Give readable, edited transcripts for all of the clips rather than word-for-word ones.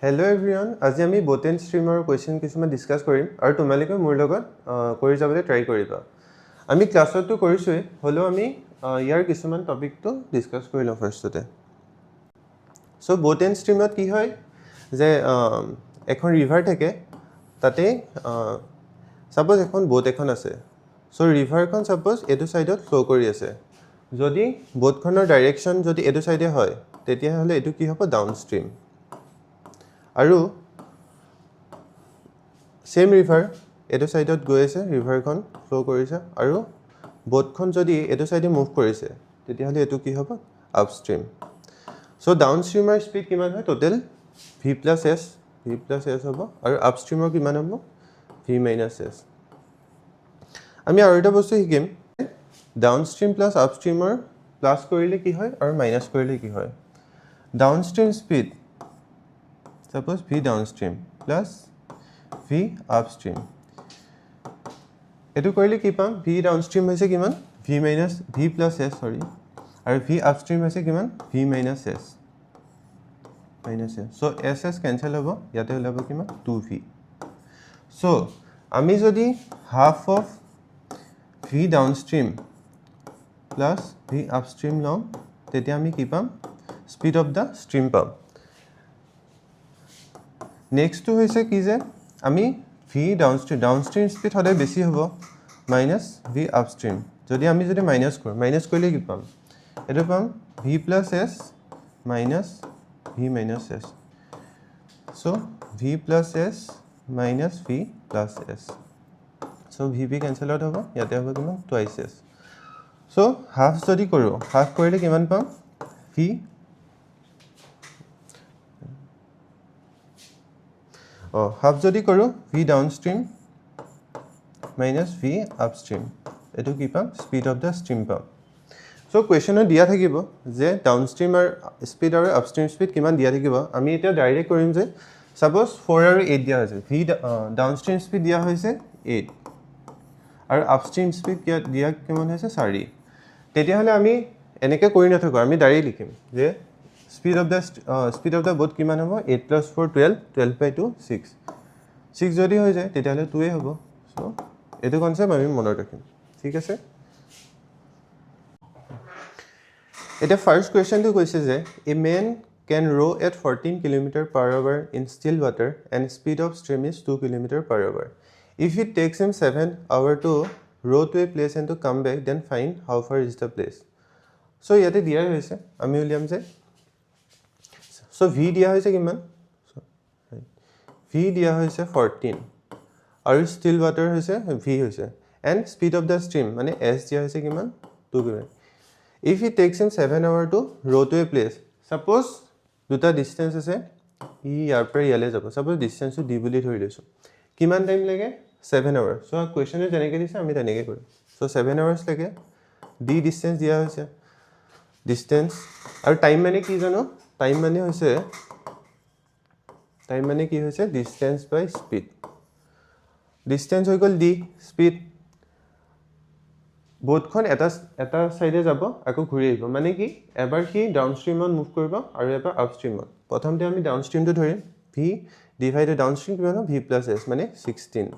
Hello everyone, আজি আমি boat and streamer question কিছুমান ডিসকাস কৰিম আৰু তোমালোকে মোৰ লগত কৰি যাবলৈ ট্ৰাই কৰিবা। আমি ক্লাছতো কৰিছোই, হলো আমি ইয়াৰ কিছুমান টপিকটো ডিসকাস কৰি লওঁ ফাৰ্ষ্টতে। সো boat and streamer কি হয় যে এখন ৰিভাৰ থাকে তাতে সাপোজ এখন boat এখন আছে। সো ৰিভাৰখন সাপোজ এটো সাইডত ফ্লো কৰি আছে। যদি boatখনৰ ডাইৰেকশন যদি এটো সাইডে হয় তেতিয়া হলে এটো কি হ'ব ডাউনস্ট্ৰীম। আৰু সেম ৰিভাৰ এটো সাইডত গৈ আছে, ৰিভাৰখন ফ্লো কৰিছে আৰু বোটখন যদি এটো সাইডে মুভ কৰিছে তেতিয়া হলে এটো কি হ'ব আপস্ট্ৰীম। সো ডাউনস্ট্ৰীমৰ স্পীড কিমান হয় টোটাল v + s হ'ব আৰু আপস্ট্ৰীমৰ কিমান হ'ব v - s। আমি আৰু এটা বস্তু শিকিম ডাউনস্ট্ৰীম প্লাস আপস্ট্ৰীমৰ প্লাস কৰিলে কি হয় আৰু মাইনাস কৰিলে কি হয়। ডাউনস্ট্ৰীম speed suppose v downstream plus v upstream এটো কৰিলে কি পাম v downstream হৈছে কিমান v plus s sorry আৰু v upstream হৈছে কিমান v minus s so s cancel হ'ব ইয়াতে ওলাব কিমান 2v। so আমি যদি half of v downstream plus v upstream লম তেতিয়া আমি কি পাম speed of the stream পাম। নেক্সট টু হৈছে কি যে আমি v ডাউনস্ট্ৰীম স্পীড হলে বেছি হ'ব মাইনাস v আপস্ট্ৰীম। যদি আমি মাইনাস কৰিলে কি পাম এটো পাম v + s minus v minus s। so v + s minus v + s so v cancel out হ'ব ইয়াতে হ'ব কিমান twice s। so হাফ যদি কৰো হাফ কৰিলে কিমান পাম v হাফ যদি কৰো v ডাউনস্ট্ৰীম minus v আপস্ট্ৰীম এটো কি পাম স্পীড অফ দা ষ্ট্ৰীম পাম। সো কোৱেশ্চনত দিয়া থাকিব যে ডাউনস্ট্ৰীমৰ স্পীড আৰু আপস্ট্ৰীম স্পীড কিমান দিয়া থাকিব। আমি এটা ডাইৰেক্ট কৰিম যে সাপোজ 4 আৰু 8 দিয়া হৈছে v ডাউনস্ট্ৰীম স্পীড দিয়া হৈছে 8 আৰু আপস্ট্ৰীম স্পীড দিয়া কিমান হৈছে 4। তেতিয়া হলে আমি এনেকৈ কৰি নাথাকো আমি ডাইৰেক্ট লিখিম যে speed of the boat কিমান হ'ব 8 + 4 12 12/2 6 যদি হৈ যায় তেতিয়া হলে 2 হ'ব। সো এটো কনসেপ্ট আমি মনত ৰাখিম ঠিক আছে। এটা ফাৰ্স্ট কোৱেশ্চনটো কৈছে যে a man can row at 14 km/h in still water and speed of stream is 2 km/h. If it takes him 7 hours to row to a place and to come back, then find how far is the place. So ইয়াতে দিয়া হৈছে আমি উলিয়াম যে so v দিয়া হৈছে কিমান v দিয়া হৈছে 14 আৰু still water হৈছে v হৈছে and speed of the stream মানে s দিয়া হৈছে কিমান 2 km. If it takes him 7 hours to row to a place, suppose দুটা distance আছে ই ইয়াৰ পৰা ইয়ালে যাব suppose distance টো d বুলি ধৰি লৈছো কিমান টাইম লাগে 7 hours. so কোৱেশ্চনে যেনেকৈ দিছে আমি তেনেকৈ কৰিম। so 7 hours লাগে d distance দিয়া হৈছে distance আৰু টাইম মানে কি জানো টাইম মানে কি হৈছে distance by speed। distance হৈ গ'ল d speed বোটখন এটা সাইডে যাব আকৌ ঘূৰি আহিব মানে কি এবাৰ কি ডাউনস্ট্ৰীমত মুভ কৰিব আৰু এবাৰ আপস্ট্ৰীমত। প্ৰথমতে আমি ডাউনস্ট্ৰীমটো ধৰিম v ডিভাইডেড ডাউনস্ট্ৰীম কিমান হ'ব v + s মানে 16।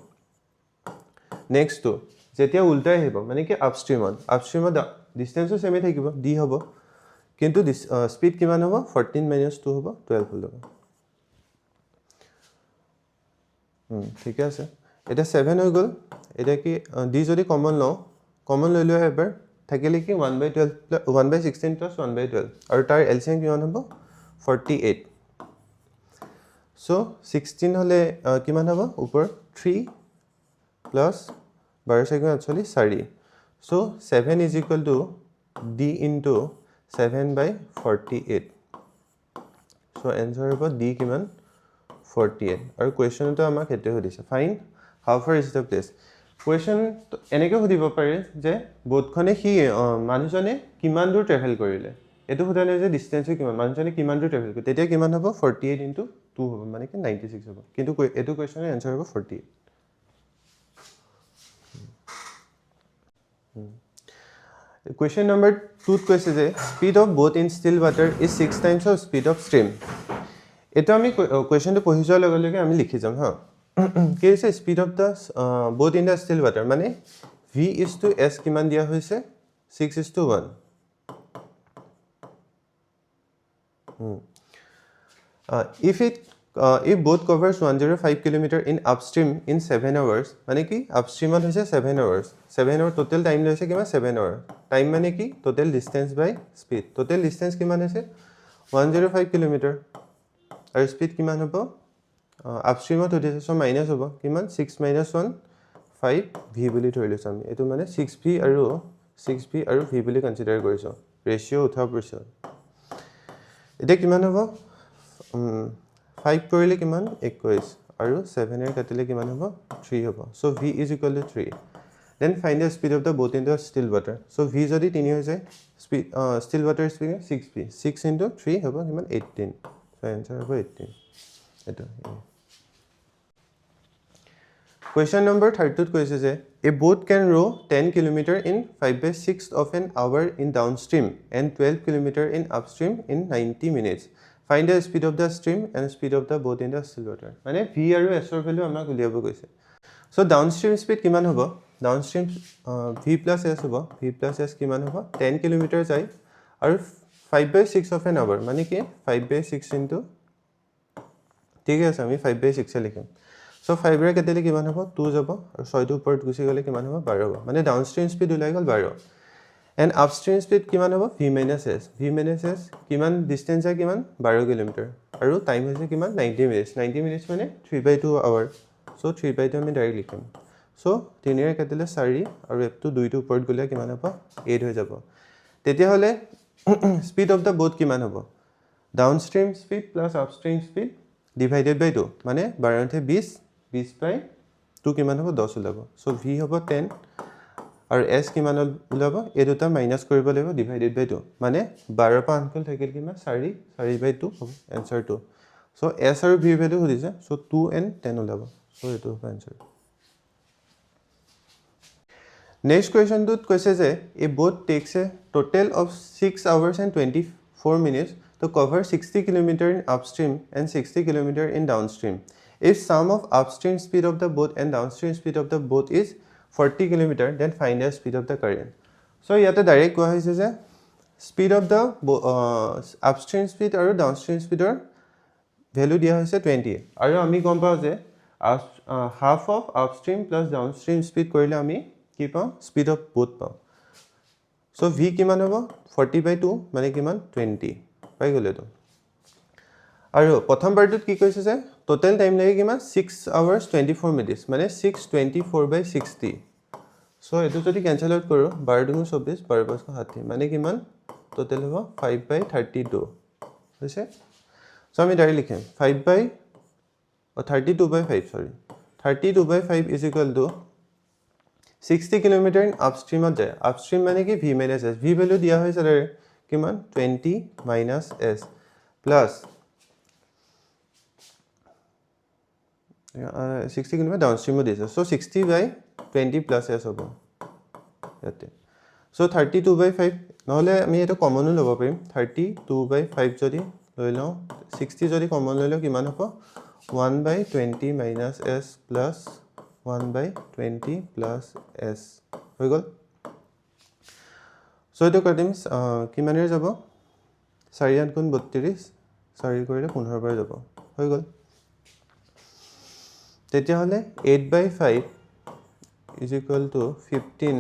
নেক্সট টু যেতিয়া উল্টাই আহিব মানে কি আপস্ট্ৰীমত ডিসটেন্সও সেমে থাকিব d হ'ব কিন্তু স্পীড কিমান হ'ব 14 - 2 হ'ব 12 হ'ব। ঠিক আছে এটা 7 হৈ গ'ল এটা কি d যদি কমন লৈ লও এবাৰ থাকিলে কি 1/16 + 1/12 আৰু তাৰ এলচিএম কিমান হ'ব 48। সো 16 হলে কিমান হ'ব ওপৰ 3 + 12 * 4 সো 7 = d * 7/48 সো এনসাৰ হ'ব d কিমান 48 আৰু কোৱেশ্চনটো আমাক এতে সুধিছে find how ফাৰ is the place. Question এনেকৈ সুধিব পাৰে যে বোটখনে কি মানুহজনে কিমান দূৰ ট্ৰেভেল কৰিলে এটো সোধা নাই যে ডিসটেন্সটো কিমান মানুহজনে কিমান দূৰ ট্ৰেভেল কৰিলে তেতিয়া কিমান হ'ব 48 * 2 হ'ব মানে কি 96 হ'ব কিন্তু এটো কোৱেশ্চনৰ এনসাৰ হ'ব 48। Question number 2 কৈছে যে speed of boat in still water is 6 times of speed of stream. এটা আমি কোৱেশ্চনটো পঢ়ি যোৱাৰ লগে লগে আমি লিখি যাম হা কি হৈছে speed of the boat in the still water মানে v is to s কিমান দিয়া হৈছে 6:1 if boat covers 105 km in upstream in 7 hours মানে কি upstream হৈছে 7 hours 7 hour total time লৈছে কিমান 7 hour time মানে কি total distance by speed total distance কিমান হৈছে 105 km আৰু speed কিমান হ'ব upstream হৈছে so minus হ'ব কিমান 6 - 1 5 v বুলি ধৰি লৈছো আমি এটো মানে 6v আৰু v বুলি কনসিডাৰ কৰিছো ৰেশিও উঠা পৰিছে এটা কিমান হ'ব 5 কৰিলে কিমান 21 আৰু 7 এৰ কাটিলে কিমান হ'ব 3 হ'ব so v is equal to 3 then find the speed of the boat in the still water so v যদি 3 হৈ যায় speed still water speed 6v 6 into 3 হ'ব কিমান 18 so answer হ'ব 18 এটা question number 32 কৈছে যে a boat can row 10 km in 5/6 of an hour in downstream and 12 km in upstream in 90 minutes find the speed of the stream and speed of the boat in the still water মানে v আৰু s ৰ value আমাক উলিয়াব কৈছে so downstream speed কিমান হ'ব downstream v plus s হ'ব v plus s কিমান হ'ব 10 km যায় আৰু 5/6 of an hour মানে কি 5/6 into ঠিক আছে আমি 5/6 এ লিখিম so 5 ৰে কাটিলে কিমান হ'ব 2 যাব আৰু 6 ৰ ওপৰত গুছি গলে কিমান হ'ব 12 হ'ব মানে downstream speed ওলাই গল 12 and upstream speed কিমান হ'ব v minus s কিমান distance আছে কিমান 12 km আৰু টাইম হৈছে কিমান 90 minutes মানে 3/2 hour so 3/2 আমি ডাইৰেক্ট লিখিম so 3 ৰে কাটিলে 4 আৰু f টো 2 ৰ ওপৰত গলে কিমান হ'ব 8 হৈ যাব তেতিয়া হলে speed of the boat কিমান হ'ব downstream speed plus upstream speed divided by 2 মানে 12 তে 20/2 কিমান হ'ব 10 ওলাব so v হ'ব 10 আৰু s কিমান ওলাব এই দুটা মাইনাস কৰিব লাগিব ডিভাইডেড বাই 2 মানে 12 পা আনকল থাকিল কিমান 4/2 হ'ব आंसर 2 so s আৰু v ভ্যালু দিছে so 2 and 10 ওলাব so এটো হ'ব आंसर নেক্সট কোৱেশ্চনটোত কৈছে যে a boat takes a total of 6 hours and 24 minutes to cover 60 km in upstream and 60 km in downstream if sum of upstream speed of the boat and downstream speed of the boat is 40 km then find the speed of the current so ইয়াতে direct কোৱা হৈছে যে speed of the upstream speed আৰু downstream speed ৰ value দিয়া হৈছে 20 আৰু আমি গম পাও যে half of upstream plus downstream speed কৰিলে আমি কি পাও speed of both পাও so v কিমান হ'ব 40/2 মানে কিমান 20 পাই গলে তো আৰু প্ৰথম পাৰ্টত কি কৈছে যে টোটাল টাইম লাগে কিমান 6 hours 24 minutes মানে 624/60 so এটো যদি ক্যান্সেল আউট কৰো 12 24 12/60 মানে কিমান টোটাল হ'ব 5/32 হৈছে so আমি ডাইৰেক্ট লিখিম 32/5 sorry 32/5 is equal to 60 km in upstream at যায় upstream মানে কি v minus s v value দিয়া হৈছে কিমান 20 minus s plus 60 km downstream দিছে so 60/20 plus s হ'ব ইয়াতে so 32/5 নহলে আমি এটা কমন লব পাৰিম 32/5 যদি লৈ লও 60 যদি কমন লৈ লও কিমান হ'ব 1/20 minus s plus 1/20 plus s হৈ গল so এটো কৰিম কিমানেৰ যাব 4 * 8 = 32 4 কৰিলে 15 পৰা যাব হৈ গল তেতিয়া হলে 8/5 is equal to 15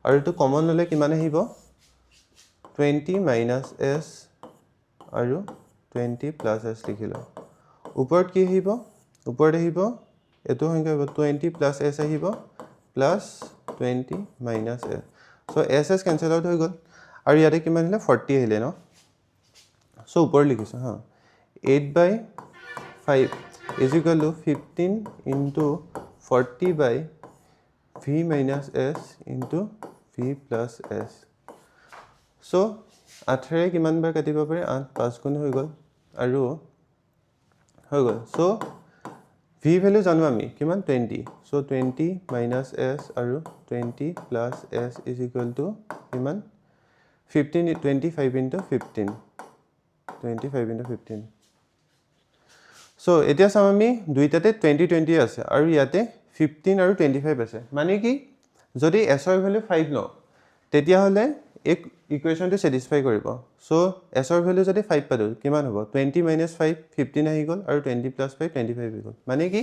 আৰু তো কমন ললে কিমান আহিব 20 minus s আৰু 20 plus s লিখিলো ওপৰত কি আহিব ওপৰত আহিব এটো সংখ্যা হ'ব 20 plus s আহিব plus 20 minus s so s cancel out হৈ গল আৰু ইয়াতে কিমান আহিলে 40 আহিলে ন so ওপৰ লিখিছো হা 8/5 is equal to 15 into 40 by v minus s into v plus s so 8 কিমান বাৰ কাটিব পাৰে 8 5 গুণ হৈ গল আৰু হৈ গল so v ভ্যালু জানো আমি কিমান 20 so 20 minus s আৰু 20 plus s is equal to কিমান 15 25 into 15 25 into 15 সো এতিয়া চাম আমি দুইটাতে 20 আছে আৰু ইয়াতে 15 আৰু 25 আছে মানে কি যদি s ৰ ভ্যালু 5 লওঁ তেতিয়া হলে এক ইকুৱেচনটো স্যাটিসফাই কৰিব সো s ৰ ভ্যালু যদি 5 পালো কিমান হ'ব 20 - 5 15 আহি গল আৰু 20 + 5 25 হৈ গল মানে কি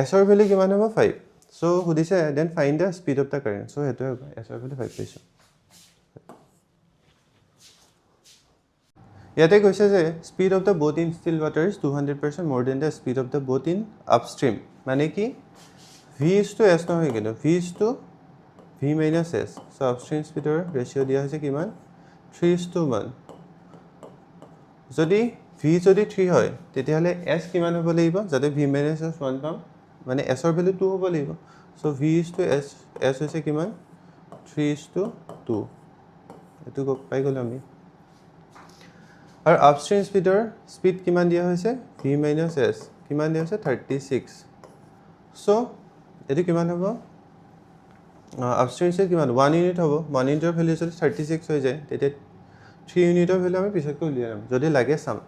s ৰ ভ্যালু কিমান হ'ব 5 সো সুধিছে then find the speed of the current so হেতু s ৰ ভ্যালু 5 পাইছো ইয়াতে কৈছে যে speed of the boat in still water is 200% more than the speed of the boat in upstream মানে কি v is to s নহয় কিন্তু v is to v minus s so upstream speedৰ ৰেশিও দিয়া হৈছে কিমান 3:1 যদি v যদি 3 হয় তেতিয়াহলে s কিমান হ'ব লাগিব যাতে v minus s 1 পাম মানে s ৰ ভ্যালু 2 হ'ব লাগিব so v is to s s হৈছে কিমান 3:2 এটো পাই গলো আমি আৰু আপস্ট্ৰিম স্পীডৰ স্পীড কিমান দিয়া হৈছে v minus s কিমান দিয়া হৈছে 36 সো এটো কিমান হ'ব আপস্ট্রিম স্পীড কিমান 1 ইউনিট হ'ব 1 ইউনিটৰ ভ্যালু যদি 36 হৈ যায় তেতিয়া 3 ইউনিটৰ ভ্যালু আমি পিছতকৈ উলিয়াম যদি লাগে চাম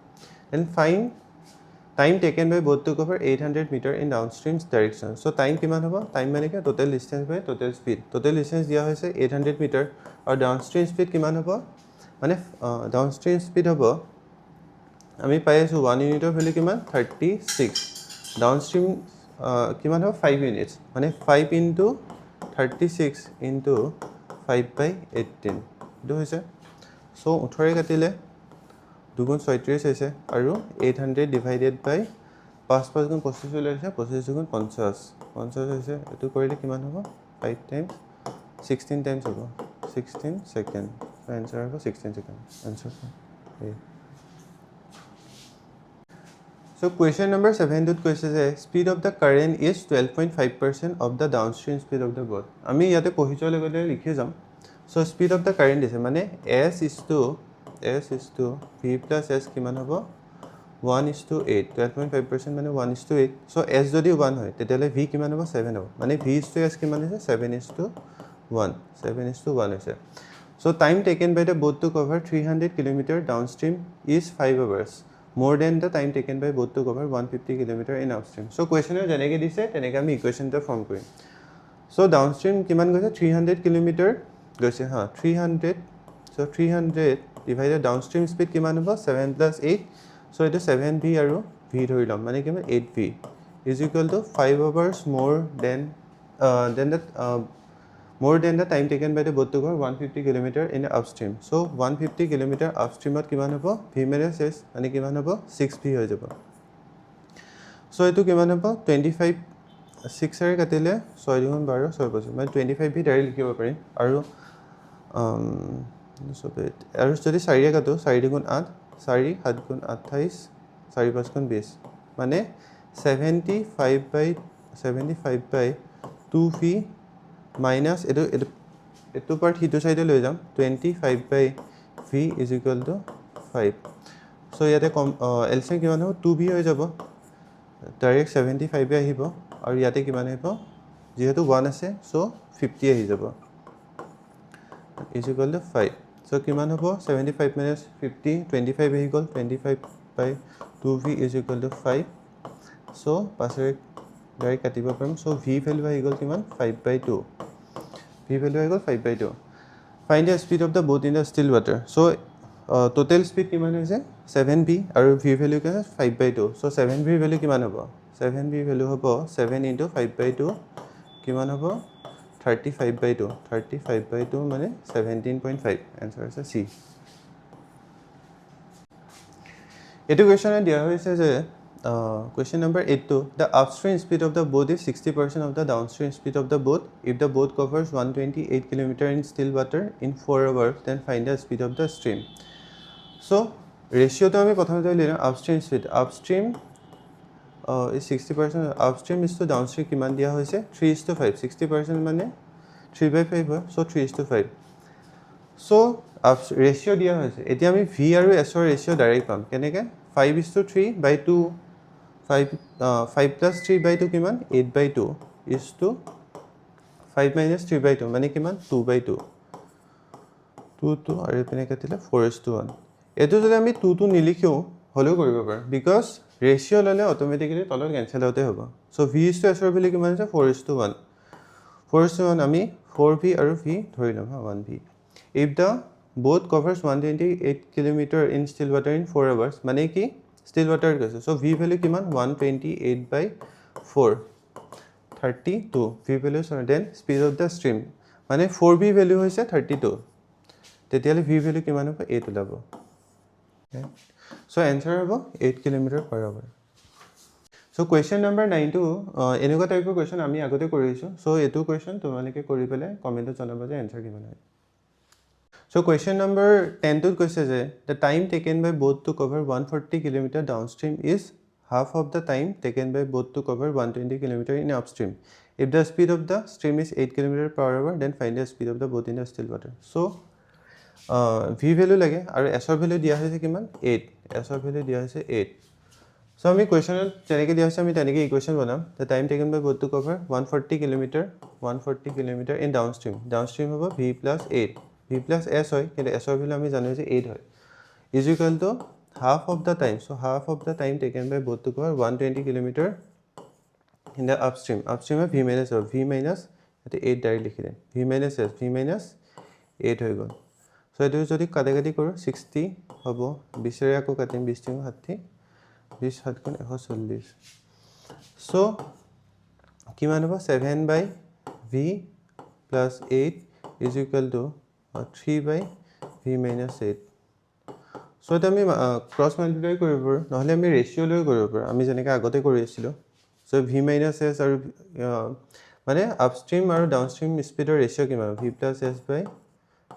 and find time taken by boat to cover 800 metre in downstream direction so time কিমান হ'ব টাইম মানে কি total distance by total speed total distance দিয়া হৈছে 800 মিটাৰ আৰু ডাউনস্ট্ৰীম স্পীড কিমান হ'ব মানে ডাউনস্ট্ৰীম স্পীড হ'ব আমি পাই আছো 1 ইউনিটৰ ভ্যালু কিমান 36 ডাউনস্ট্ৰীম কিমান হ'ব 5 ইউনিটস মানে 5 into 36 into 5/18 এটো হৈছে সো 18 কাটিলে 2 গুণ 36 হৈছে আৰু 800 ডিভাইডেড বাই 5 5 গুণ 25 ওলাইছে 25 গুণ 50 50 হৈছে এটো কৰিলে কিমান হ'ব 5 টাইমস 16 টাইমস হ'ব 16 সেকেন্ড आंसर হ'ব 16 second answer So question number 7 dot question is speed of the current is 12.5% of the downstream speed of the boat. আমি ইয়াতে পঢ়িছো লগতে লিখি যাম so speed of the current is মানে s is to v plus s কিমান হ'ব 1:8 12.5% মানে 1:8 so s যদি 1 হয় তেতিয়ালে v কিমান হ'ব 7 হ'ব মানে v is to s কিমান হৈছে 7:1 7:1 হৈছে so time taken by the boat to cover 300 km downstream is 5 hours more than the time taken by boat to cover 150 km in upstream so question er janege dise teneke ami equation ta form korim so downstream kiman goise 300 km goise ha 300 so 300 divided downstream speed kiman hobo 7 + 8 so it is 7v aru v dhorilam mane kiman 8v is equal to 5 hours more than the time taken by the boat to cover 150 km in upstream so 150 km upstream at kiman hobo v minus s ani kiman hobo 6v hoy jabo so etu kiman hobo 25 6 er katile 6 গুণ 12 6 বছৰ মানে 25v direct লিখিব পাৰিম আৰু আৰু যদি 4 এ কাটো 4 গুণ 8 4 7 গুণ 28 4 5 গুণ 20 মানে 75/2v minus etu part hitu side loi jam 25/v is equal to 5 so yate LCM kiman hobo 2v hoy jabo direct 75 e ahibo aru yate kiman hobo jehetu 1 ase so 50 ahi jabo is equal to 5 so kiman hobo 75 minus 50 25 ahi gol 25/2v is equal to 5 so passer direct katibo parim so v value ahi gol kiman 5/2 v value ahi gol 5/2 find the speed of the boat in the still water so total speed kiman hoise 7v aru v value ke 5/2 so 7v value kiman hobo 7v value hobo 7 into 5/2 kiman hobo 35/2 35/2 mane 17.5 answer is C etu question e dia hoise je question number 8 to the upstream speed of the boat is 60% of the downstream speed of the boat if the boat covers 128 km in still water in 4 hours then find the speed of the stream so ratio to ami prothome lena upstream speed upstream is 60% upstream is to downstream kiman dia hoise 3:5 60% mane 3/5 so 3:5 so ratio dia hoise etia ami v aru s or ratio direct pam keneke 5:3/2 5 plus 3/2 kiman 8/2 is to 5 minus 3/2 mane kiman 2/2 2 aru epine katile 4:1 etu jodi ami 2 nilikhiu holo koribo par because ratio' ল'লে automatically তলত cancel আউটে হ'ব চ' V is two এছৰ value কিমান আছে 4:1 4:1 আমি 4v আৰু v ধৰি ল'ম 1v if the boat covers 128 kilometer in still water in 4 hours মানে কি still water কৈছে চ' v ভেলু কিমান 128/4 32 v value then speed of the stream মানে 4v ভেলু হৈছে 32 তেতিয়ালে v ভেলু কিমান হ'ব 8 ওলাব চ' এনসাৰ হ'ব 8 km/h So question number 9 to এনেকুৱা টাইপৰ question আমি আগতে কৰিছো so এটো question তোমালোকে কৰি পেলে কমেন্টত জনাবা যে আনসাৰ কিমান হয় So question number 10 to কৈছে যে the time taken by boat to cover 140 km downstream is half of the time taken by boat to cover 120 km in upstream if the speed of the stream is 8 km/h then find the speed of the boat in the still water so v value লাগে আৰু s ৰ value দিয়া হৈছে কিমান 8 s ৰ value দিয়া হৈছে 8 So আমি কোৱেশ্যনত যেনেকৈ দিয়া হৈছে আমি তেনেকৈ ইকুৱেশ্যন বনাম the time taken by boat to cover 140 km in downstream হ'ব v plus 8 v plus s হয় কিন্তু s ৰ ভ্যালু আমি জানো যে 8 হয় is equal to half of the time so half of the time taken by boat to cover 120 km in the upstream of v minus of v minus এতে 8 direct লিখি দিম v minus s v minus 8 হৈ গ'ল so এটো যদি কাটাকাটি কৰো 60 হ'ব 20 ৰে আকৌ কাটিম 20 টিম 60 20 7 গুণ 140 so কিমান হ'ব 7/v plus 8 is equal to 3/v minus 8 so এটা আমি ক্রস মাল্টিপ্লাই কৰিব পাৰো নহলে আমি ৰেশিও লৈ কৰিব পাৰো আমি যেনেকৈ আগতে কৰি আছিলো so v minus s আৰু মানে আপস্ট্ৰীম আৰু ডাউনস্ট্ৰীম স্পীডৰ ৰেশিও কিমান v plus s by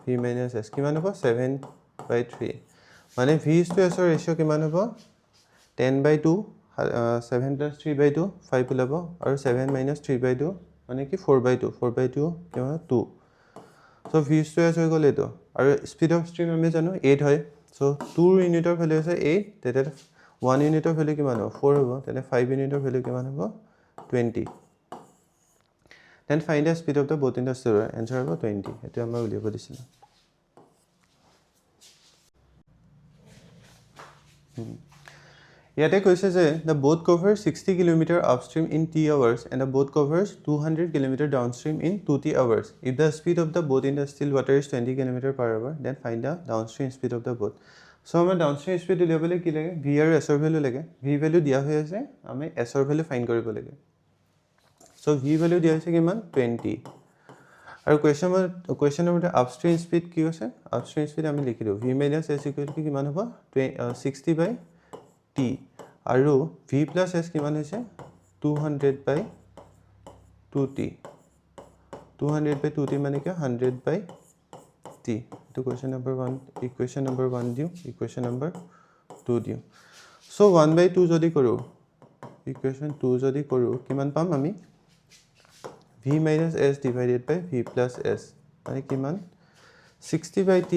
v minus s কিমান হ'ব 7/3 মানে v is to s ৰ ৰেশিও কিমান হ'ব 10/2 7 plus 3/2 5 ওলাব আৰু 7 minus 3/2 মানে কি 4/2 4/2 কিমান 2 so v is to s হৈ গ'ল এটো আৰু স্পীড অফ ষ্ট্ৰীম আমি জানো 8 হয় so 2 ইউনিটৰ ভ্যালু আছে 8 তেতে 1 ইউনিটৰ ভ্যালু কিমান হ'ব 4 হ'ব তেতে 5 ইউনিটৰ ভ্যালু কিমান হ'ব 20 then find the speed of the boat in the river answer হ'ব 20 এটো আমাৰ উলিয়াব দিছিল ইয়াতে কৈছে যে the boat covers 60 km upstream in t hours and the boat covers 200 km downstream in 2t hours if the speed of the boat in the still water is 20 km/h then find the downstream speed of the boat so আমাৰ downstream speed উলিয়াবলৈ কি লাগে v আৰু s ৰ value লাগে v value দিয়া হৈ আছে আমি s ৰ ভ্যালু ফাইন্ড কৰিব লাগে so v ভ্যালু দিয়া হৈছে কিমান 20 আৰু কোৱেশ্চন নম্বৰ আপস্ট্ৰীম স্পীড কি আছে আপস্ট্ৰীম স্পীড আমি লিখি দিও v minus s equal to কিমান হ'ব 60/t আৰু v plus s কিমান হৈছে 200/2t 200/2t মানে কি 100/t to question number 1 equation number 1 দিও equation number 2 দিও so 1/2 যদি কৰো equation 2 যদি কৰো কিমান পাম আমি v minus s divided by v plus s মানে কিমান 60/t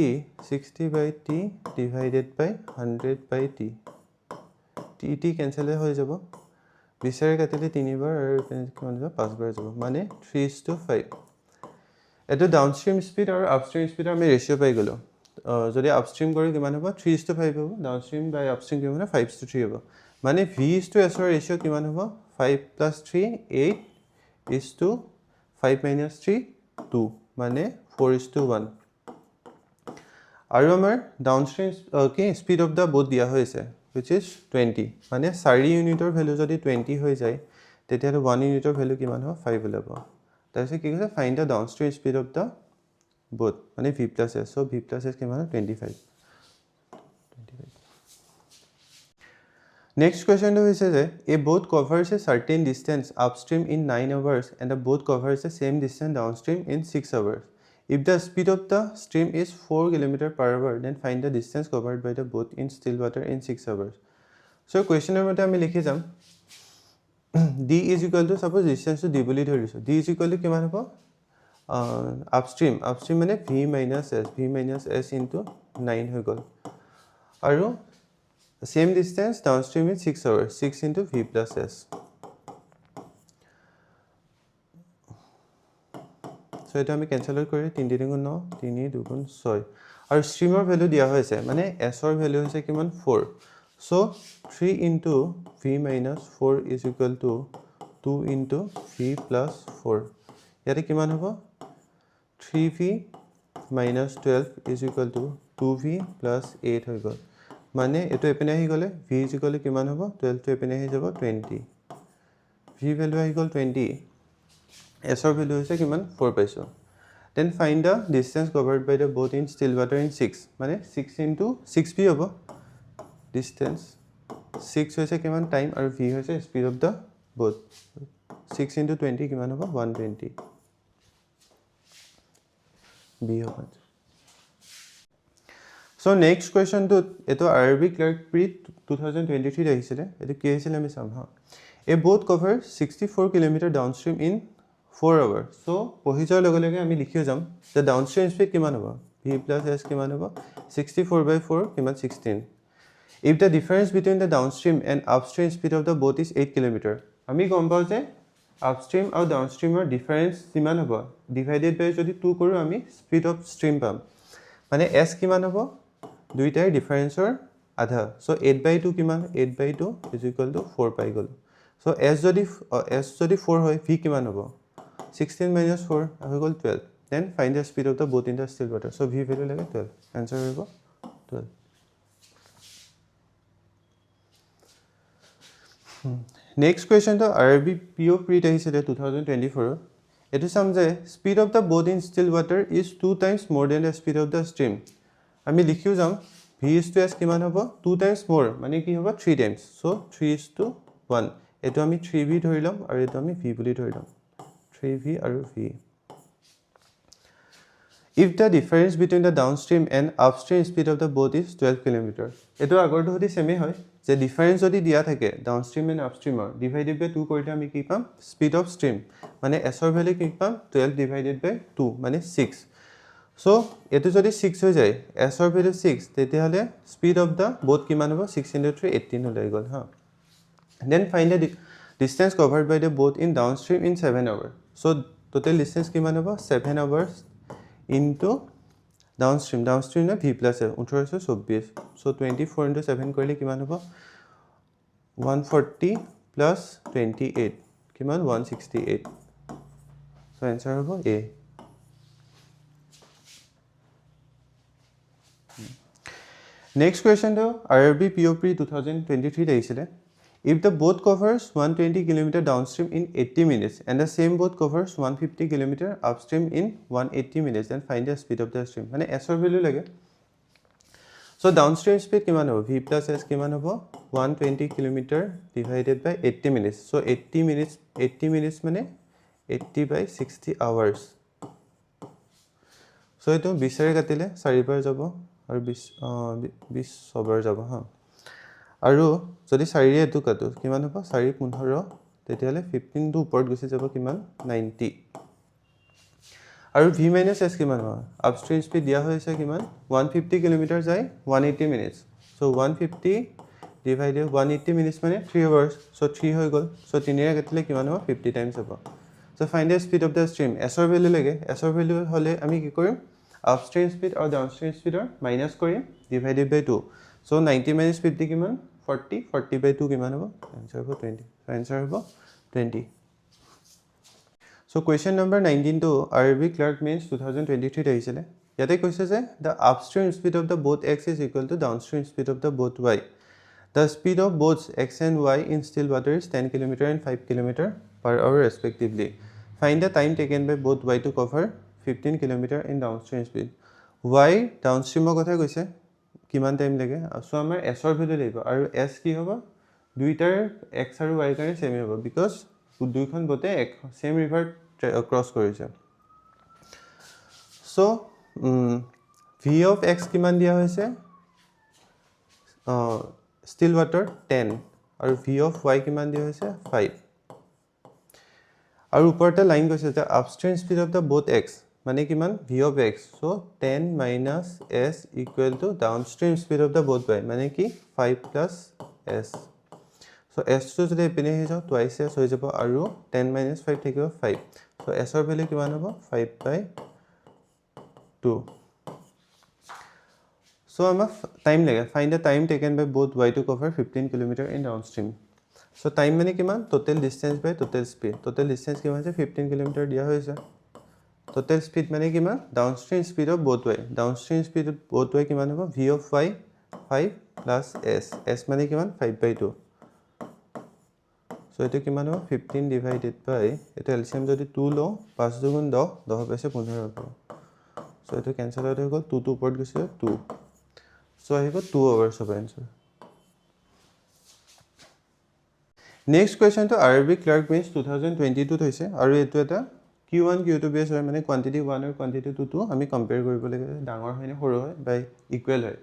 divided by 100/t t cancel হৈ যাব 20 ৰে কাটিলে 3 বাৰ আৰু কিমান যাব 5 বাৰ যাব মানে 3:5 এটো ডাউনস্ট্ৰীম স্পীড আৰু আপস্ট্ৰীম স্পীড আমি ৰেশিও পাই গলো যদি আপস্ট্ৰীম কৰি কিমান হ'ব 3:5 হ'ব ডাউনস্ট্ৰীম বাই আপস্ট্ৰীম কিমান 5:3 হ'ব মানে v is to s ৰ ৰেশিও কিমান হ'ব 5 plus 3 8 is to 5 minus 3 2 মানে 4:1 আৰু আমাৰ ডাউনস্ট্ৰীম কি স্পীড অফ দা বোট দিয়া হৈছে which is 20 মানে 4 ইউনিটৰ ভ্যালু যদি 20 হৈ যায় তেতিয়ালে 1 ইউনিটৰ ভ্যালু কিমান হ'ব 5 ওলাব তাৰপিছত কি কৈছে find the downstream speed of the boat মানে v plus s so v plus s কিমান 25 Next question হৈছে যে a boat covers a certain distance upstream in 9 hours and a boat covers the same distance downstream in 6 hours. If the speed of the stream is 4 km/h then find the distance covered by the boat in still water in 6 hours. So question number আমি লিখি যাম d is equal to suppose distance to d বুলি ধৰিছো d is equal to কিমান হ'ব upstream মানে v minus s into 9 হৈ গ'ল আৰু same distance downstream in 6 hours 6 into v plus s so এটা আমি ক্যান্সেল কৰি 3 3 গুণ 9 3 2 গুণ 6 আৰু স্ট্ৰীমৰ ভ্যালু দিয়া হৈছে মানে s ৰ ভ্যালু হৈছে কিমান 4 so 3 into v v minus 4 is equal to 2 into v plus 4. ইয়াতে কিমান হ'ব 3v minus 12 is equal to 2v plus 8 হৈ গ'ল মানে এটো এপিনে আহি গ'লে v is equal to কিমান হ'ব 12 to এপিনে আহি যাব 20 v value আহি গ'ল 20 s ৰ value হৈছে কিমান 4 পাইছো then find the distance covered by the boat in still water in 6 মানে 6 into 6v হ'ব distance 6 হৈছে কিমান টাইম আৰু v হৈছে speed of the boat 6 into 20 কিমান হ'ব 120 b হ'ব so next question to eto RRB clerk pre 2023 আহিছিলে এটো কি আহিছিলে আমি চাম হা a boat covers 64 km downstream in 4 hours so পঢ়ি যোৱাৰ লগে লগে আমি লিখিও যাম the downstream speed কিমান হ'ব v plus s কিমান হ'ব 64 by 4 কিমান 16 if the difference between the downstream and upstream speed of the boat is 8 km আমি গম পাও যে upstream আৰু downstream ৰ difference কিমান হ'ব divided by যদি 2 কৰো আমি speed of stream পাম মানে s কিমান হ'ব দুইটাৰ ডিফাৰেন্সৰ আধা সো 8 by 2 কিমান 8 by 2 is equal to 4 পাই গল সো s যদি 4 হয় v কিমান হ'ব 16 minus 4 হৈ গল 12 then find the speed of the boat in the still water so v value লাগে 12 answer হ'ব 12 next question to RRB PO pre আহিছিলে 2024 এটো সাম যে speed of the boat in still water is 2 times more than the speed of the stream আমি লিখিও যাম v is to s কিমান হ'ব 2 times more মানে কি হ'ব 3 times so 3 is to 1 এটো আমি 3v ধৰিলাম আৰু এটো আমি v বুলি ধৰিলাম 3v আৰু v if the difference between the downstream and upstream speed of the boat is 12 km এটো আগৰটো হতি সেমে হয় যে ডিফাৰেন্স যদি দিয়া থাকে ডাউনস্ট্ৰিম এন্ড আপস্ট্ৰিম ডিভাইডেড বাই 2 কৰিলে আমি কি পাম স্পিড অফ স্ট্ৰিম মানে s ৰ ভ্যালু কি পাম 12 ডিভাইডেড বাই 2 মানে 6 সো এটো যদি 6 হৈ যায় s ৰ ভ্যালু 6 তেতিয়া হলে স্পিড অফ দা বোট কিমান হ'ব 6 into 3 18 হৈ গল হা then find the distance covered by the boat in downstream in 7 hours so total distance কিমান হ'ব 7 hours into downstream na v plus 1824 so 24 into 7 কৰিলে কিমান হ'ব 140 plus 28 কিমান 168 so answer হ'ব a next question to RRB PO pre 2023 আহিছিলে if the boat covers 120 km downstream in 80 minutes and the same boat covers 150 km upstream in 180 minutes then find the speed of the stream মানে s ৰ value লাগে so downstream speed কিমান হ'ব v plus s কিমান হ'ব 120 km divided by 80 minutes so 80 minutes মানে 80 by 60 hours so এটো 20 ৰে কাটিলে 4 বাৰ যাব আৰু 20 ছবাৰ যাব হা আৰু যদি 4 ৰে এটো কাটো কিমান হ'ব 4 15 তেতিয়ালে 15 টু ওপৰত গুছি যাব কিমান 90 আৰু v minus s কিমান হ'ব আপস্ট্রিম স্পিড দিয়া হৈছে কিমান 150 km যায় 180 minutes so 150 divided 180 minutes মানে 3 hours so 3 হৈ গল so 3 ৰে কাটিলে কিমান হ'ব 50 times হ'ব so find the speed of the stream s ৰ ভ্যালু লাগে s ৰ ভ্যালু হলে আমি কি কৰিম upstream speed or downstream speed or minus কৰিম divided by 2 so 90 minus 50 কিমান 40 by 2 কিমান হ'ব answer হ'ব 20 so answer হ'ব 20 so question number 19 to RRB clerk means 2023 আহিছিলে ইয়াতে কৈছে যে the upstream speed of the boat x is equal to downstream speed of the boat y the speed of boats x and y in still water is 10 km and 5 km per hour respectively find the time taken by both y to cover 15 km in downstream speed y downstream কথা কৈছে কিমান time লাগে so আমাৰ s ৰ value লাগিব আৰু s কি হ'ব দুইটাৰ x আৰু y কাৰণে সেম হ'ব বিকজ দুইখন বতে সেম ৰিভাৰ ক্ৰস কৰিছে সো v of x কিমান দিয়া হৈছে still water 10 আৰু v of y কিমান দিয়া হৈছে 5 আৰু ওপৰতে লাইন কৈছে যে upstream speed of the boat x মানে কিমান v of x so 10 minus s equal to downstream speed of the boat y মানে কি 5 plus s so s to যদি এপিনে হৈ যাও twice s হৈ যাব আৰু 10 minus 5 থাকিব 5 so s ৰ ভ্যালু কিমান হ'ব 5 by 2 so আমাৰ টাইম লাগে find the time taken by both y to cover 15 km in downstream So time মানে কিমান total distance by total speed. Total distance কিমান আছে 15 km দিয়া হৈছে. Total speed মানে কিমান downstream speed of both way. Downstream speed of both way কিমান হ'ব v of y 5 plus s. S মানে কিমান 5/2. So এটো কিমান হ'ব 15 divided by এটো LCM যদি 2 লও 5 2 গুণ 10 10 পাইছে 15 হ'ব. So এটো cancel out হৈ গ'ল 2 2 ওপৰত গৈছে 2. So আহিব 2 hours of answer. Next question to RRB clerk means 2022 হৈছে আৰু এটো এটা Q1 Q2 base হয় মানে quantity 1 আৰু quantity 2 টো আমি compare কৰিব লাগে ডাঙৰ হয় নে সৰু হয় by equal হয়.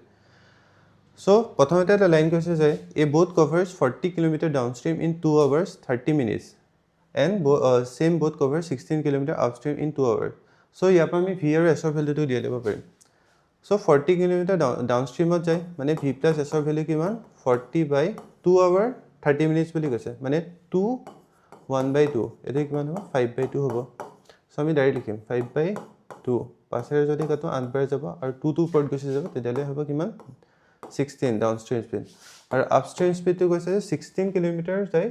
So প্ৰথমতে এটা লাইন কৈছে যে a boat covers 40 km downstream in 2 hours 30 minutes and same boat covers 16 km upstream in 2 hours. So ইয়াৰ পৰা আমি v আৰু s ৰ ভ্যালুটো দিয়া দিব পাৰিম. So 40 km downstream ত যায় মানে v plus s ৰ ভ্যালু কিমান 40 by 2 hour 30 minutes বুলি কৈছে মানে 2 1/2 এটো কিমান হ'ব 5/2 হ'ব. So আমি ডাইৰেক্ট লিখিম 5/2 পাছৰে যদি কত 8 বাৰ যাব আৰু 2 2 ওপৰত গৈছে যাব তেতিয়ালে হ'ব কিমান 16 downstream speed আৰু upstream speed to কৈছে 16 km যায়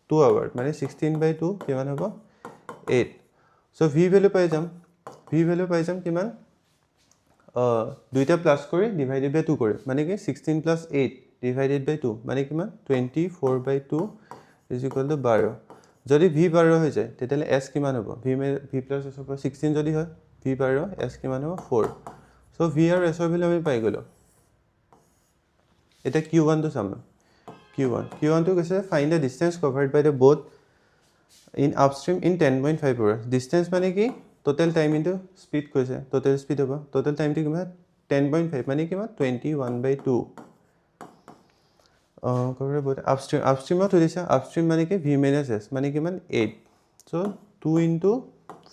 2 hour মানে 16/2 কিমান হ'ব 8. So v value পাই যাম কিমান দুইটা প্লাস কৰি ডিভাইডেড বাই 2 কৰি মানে কি 16 plus 8 divided by 2 মানে কিমান 24/2 is equal to 12. যদি v 12 হৈ যায় তেতিয়ালে s কিমান হ'ব v plus s over 16 যদি হয় v 12 s কিমান হ'ব 4. So v আৰু s ৰ ভ্যালু আমি পাই গলো. এটা q1 to sum q1 to কৈছে find the distance covered by the boat in upstream in 10.5 hours. Distance মানে কি total time into speed কৈছে total speed হ'ব total time টো কিমান 10.5 মানে কিমান 21/2 covered boat upstream ত হৈছে upstream মানে কি v minus s মানে কিমান 8. So 2 into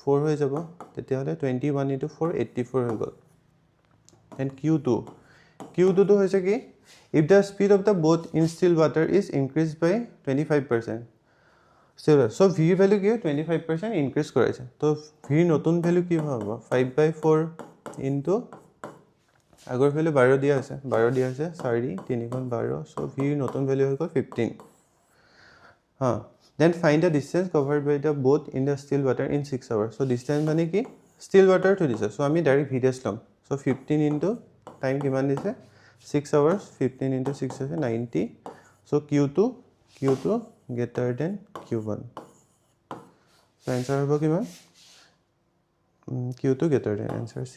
4 হৈ যাব তেতিয়াহলে 21 into 4 84 হৈ গ'ল. And q2 to হৈছে কি if the speed of the boat in still water is increased by 25%. So v value কি 25% increase কৰাইছে তো v নতুন value কি হ'ব 5/4 into আগৰ ভ্যালু 12 দিয়া আছে 4 3 গুণ 12 so v নতুন value হৈ গ'ল 15 then find the distance covered by the boat in the still water in 6 hours. So distance মানে কি still water to দিছে so আমি ডাইৰেক্ট v dash লম so 15 into time কিমান দিছে 6 hours 15 into 6 আছে 90. So q2 greater than q1. So answer হ'ব কিমান q2 greater than answer C.